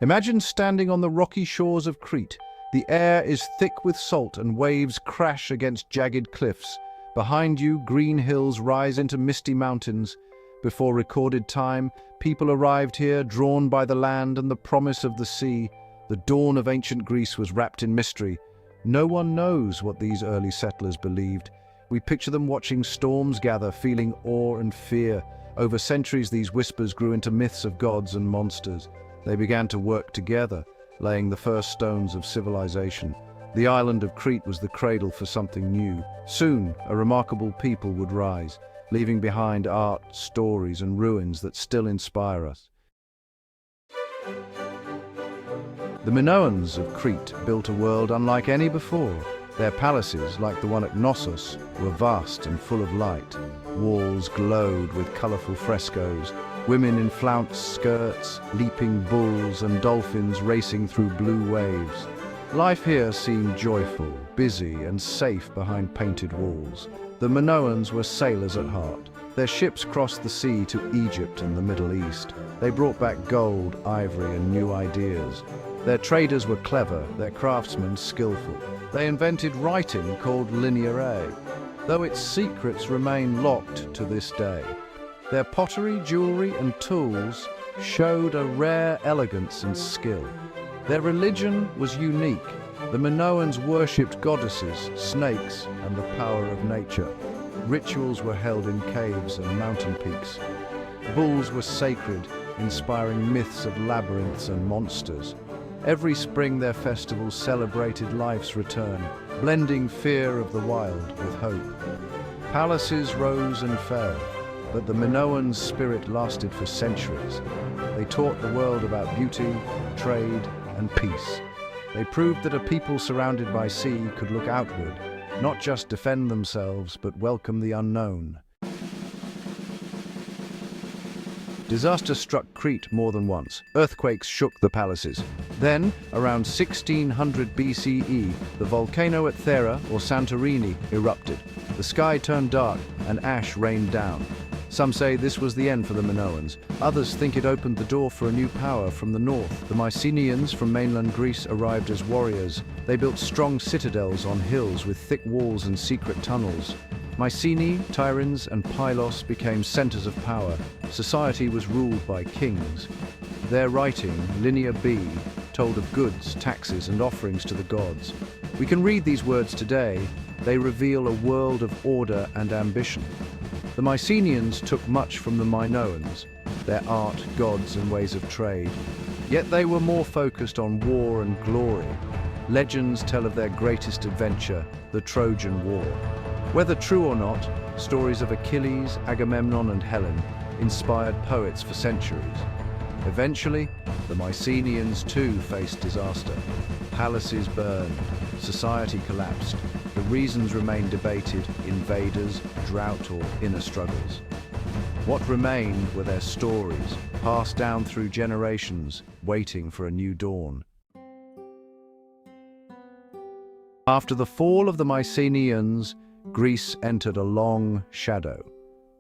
Imagine standing on the rocky shores of Crete. The air is thick with salt and waves crash against jagged cliffs. Behind you, green hills rise into misty mountains. Before recorded time, people arrived here, drawn by the land and the promise of the sea. The dawn of ancient Greece was wrapped in mystery. No one knows what these early settlers believed. We picture them watching storms gather, feeling awe and fear. Over centuries, these whispers grew into myths of gods and monsters. They began to work together, laying the first stones of civilization. The island of Crete was the cradle for something new. Soon, a remarkable people would rise, leaving behind art, stories, and ruins that still inspire us. The Minoans of Crete built a world unlike any before. Their palaces, like the one at Knossos, were vast and full of light. Walls glowed with colorful frescoes, women in flounced skirts, leaping bulls and dolphins racing through blue waves. Life here seemed joyful, busy, and safe behind painted walls. The Minoans were sailors at heart. Their ships crossed the sea to Egypt and the Middle East. They brought back gold, ivory, and new ideas. Their traders were clever, their craftsmen skillful. They invented writing called lineae, though its secrets remain locked to this day. Their pottery, jewelry, and tools showed a rare elegance and skill. Their religion was unique. The Minoans worshipped goddesses, snakes, and the power of nature. Rituals were held in caves and mountain peaks. Bulls were sacred, inspiring myths of labyrinths and monsters. Every spring their festivals celebrated life's return, blending fear of the wild with hope. Palaces rose and fell, but the Minoans' spirit lasted for centuries. They taught the world about beauty, trade, and peace. They proved that a people surrounded by sea could look outward, not just defend themselves, but welcome the unknown. Disaster struck Crete more than once. Earthquakes shook the palaces. Then, around 1600 BCE, the volcano at Thera, or Santorini, erupted. The sky turned dark and ash rained down. Some say this was the end for the Minoans. Others think it opened the door for a new power from the north. The Mycenaeans from mainland Greece arrived as warriors. They built strong citadels on hills with thick walls and secret tunnels. Mycenae, Tiryns, and Pylos became centers of power. Society was ruled by kings. Their writing, Linear B, told of goods, taxes, and offerings to the gods. We can read these words today. They reveal a world of order and ambition. The Mycenaeans took much from the Minoans, their art, gods, and ways of trade. Yet they were more focused on war and glory. Legends tell of their greatest adventure, the Trojan War. Whether true or not, stories of Achilles, Agamemnon, and Helen inspired poets for centuries. Eventually, the Mycenaeans too faced disaster. Palaces burned, society collapsed. The reasons remain debated: invaders, drought, or inner struggles. What remained were their stories, passed down through generations, waiting for a new dawn. After the fall of the Mycenaeans, Greece entered a long shadow.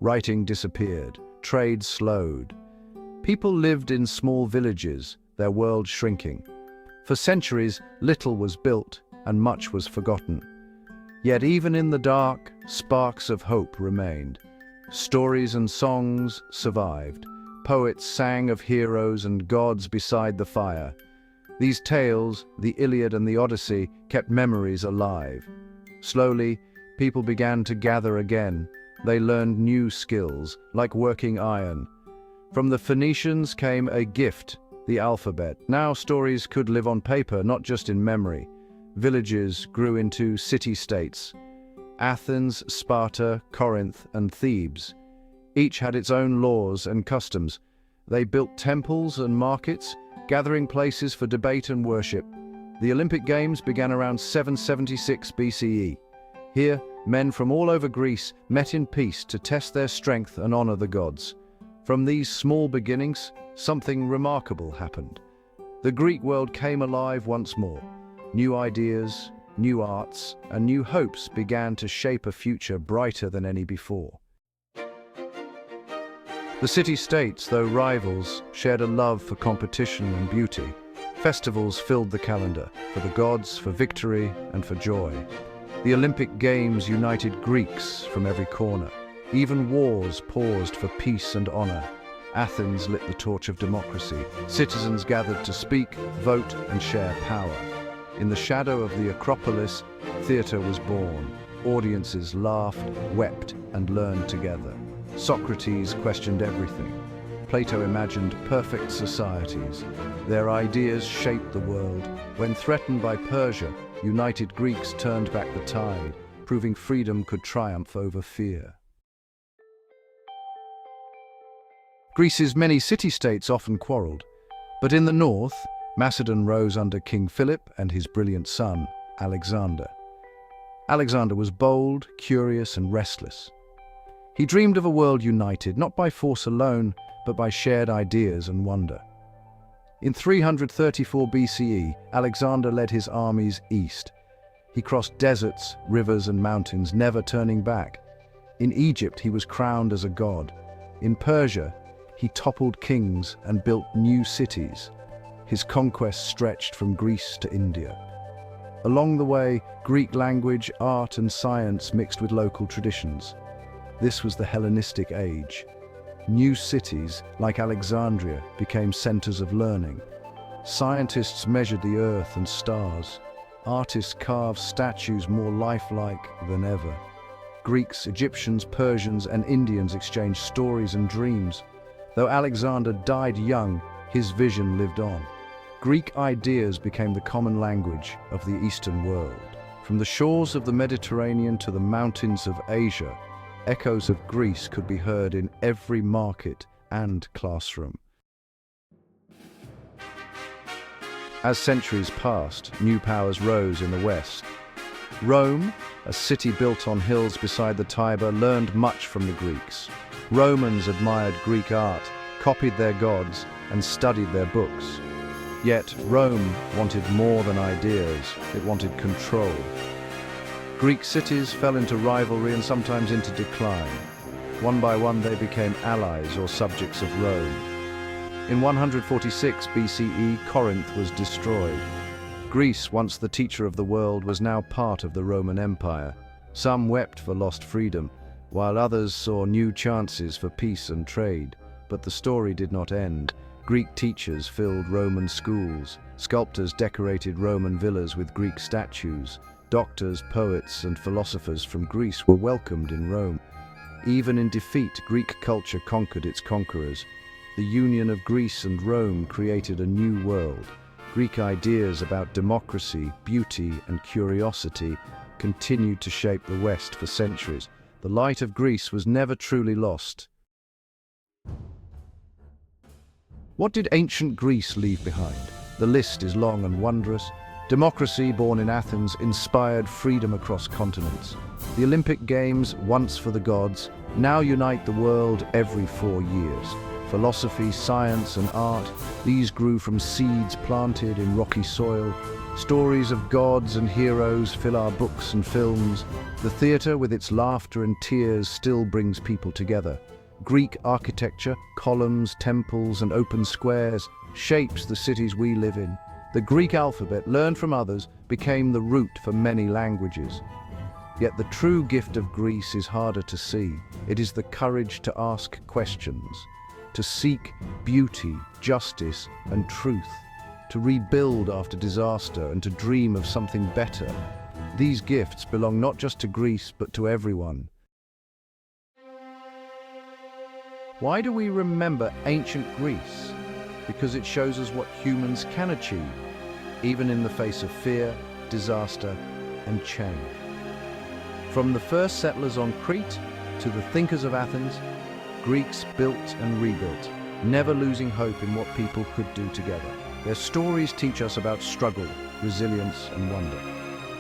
Writing disappeared, trade slowed. People lived in small villages, their world shrinking. For centuries, little was built and much was forgotten. Yet even in the dark, sparks of hope remained. Stories and songs survived. Poets sang of heroes and gods beside the fire. These tales, the Iliad and the Odyssey, kept memories alive. Slowly, people began to gather again. They learned new skills, like working iron. From the Phoenicians came a gift, the alphabet. Now stories could live on paper, not just in memory. Villages grew into city-states. Athens, Sparta, Corinth, and Thebes. Each had its own laws and customs. They built temples and markets, gathering places for debate and worship. The Olympic Games began around 776 BCE. Here, men from all over Greece met in peace to test their strength and honor the gods. From these small beginnings, something remarkable happened. The Greek world came alive once more. New ideas, new arts, and new hopes began to shape a future brighter than any before. The city-states, though rivals, shared a love for competition and beauty. Festivals filled the calendar, for the gods, for victory, and for joy. The Olympic Games united Greeks from every corner. Even wars paused for peace and honor. Athens lit the torch of democracy. Citizens gathered to speak, vote, and share power. In the shadow of the Acropolis, theater was born. Audiences laughed, wept, and learned together. Socrates questioned everything. Plato imagined perfect societies. Their ideas shaped the world. When threatened by Persia, united Greeks turned back the tide, proving freedom could triumph over fear. Greece's many city-states often quarreled, but in the north, Macedon rose under King Philip and his brilliant son, Alexander. Alexander was bold, curious, and restless. He dreamed of a world united, not by force alone, but by shared ideas and wonder. In 334 BCE, Alexander led his armies east. He crossed deserts, rivers, and mountains, never turning back. In Egypt, he was crowned as a god. In Persia, he toppled kings and built new cities. His conquests stretched from Greece to India. Along the way, Greek language, art, and science mixed with local traditions. This was the Hellenistic age. New cities, like Alexandria, became centers of learning. Scientists measured the earth and stars. Artists carved statues more lifelike than ever. Greeks, Egyptians, Persians, and Indians exchanged stories and dreams. Though Alexander died young, his vision lived on. Greek ideas became the common language of the Eastern world. From the shores of the Mediterranean to the mountains of Asia, echoes of Greece could be heard in every market and classroom. As centuries passed, new powers rose in the West. Rome, a city built on hills beside the Tiber, learned much from the Greeks. Romans admired Greek art, copied their gods, and studied their books. Yet Rome wanted more than ideas, it wanted control. Greek cities fell into rivalry and sometimes into decline. One by one they became allies or subjects of Rome. In 146 BCE, Corinth was destroyed. Greece, once the teacher of the world, was now part of the Roman Empire. Some wept for lost freedom, while others saw new chances for peace and trade. But the story did not end. Greek teachers filled Roman schools. Sculptors decorated Roman villas with Greek statues. Doctors, poets, and philosophers from Greece were welcomed in Rome. Even in defeat, Greek culture conquered its conquerors. The union of Greece and Rome created a new world. Greek ideas about democracy, beauty, and curiosity continued to shape the West for centuries. The light of Greece was never truly lost. What did ancient Greece leave behind? The list is long and wondrous. Democracy, born in Athens, inspired freedom across continents. The Olympic Games, once for the gods, now unite the world every 4 years. Philosophy, science, and art, these grew from seeds planted in rocky soil. Stories of gods and heroes fill our books and films. The theater, with its laughter and tears, still brings people together. Greek architecture, columns, temples, and open squares, shapes the cities we live in. The Greek alphabet, learned from others, became the root for many languages. Yet the true gift of Greece is harder to see. It is the courage to ask questions, to seek beauty, justice, and truth, to rebuild after disaster and to dream of something better. These gifts belong not just to Greece, but to everyone. Why do we remember ancient Greece? Because it shows us what humans can achieve, even in the face of fear, disaster, and change. From the first settlers on Crete to the thinkers of Athens, Greeks built and rebuilt, never losing hope in what people could do together. Their stories teach us about struggle, resilience, and wonder.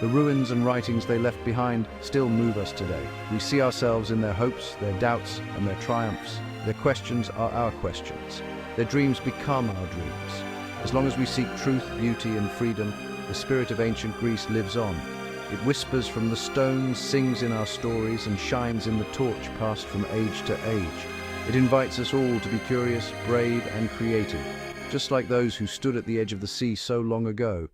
The ruins and writings they left behind still move us today. We see ourselves in their hopes, their doubts, and their triumphs. Their questions are our questions. Their dreams become our dreams. As long as we seek truth, beauty, and freedom, the spirit of ancient Greece lives on. It whispers from the stones, sings in our stories, and shines in the torch passed from age to age. It invites us all to be curious, brave, and creative, just like those who stood at the edge of the sea so long ago,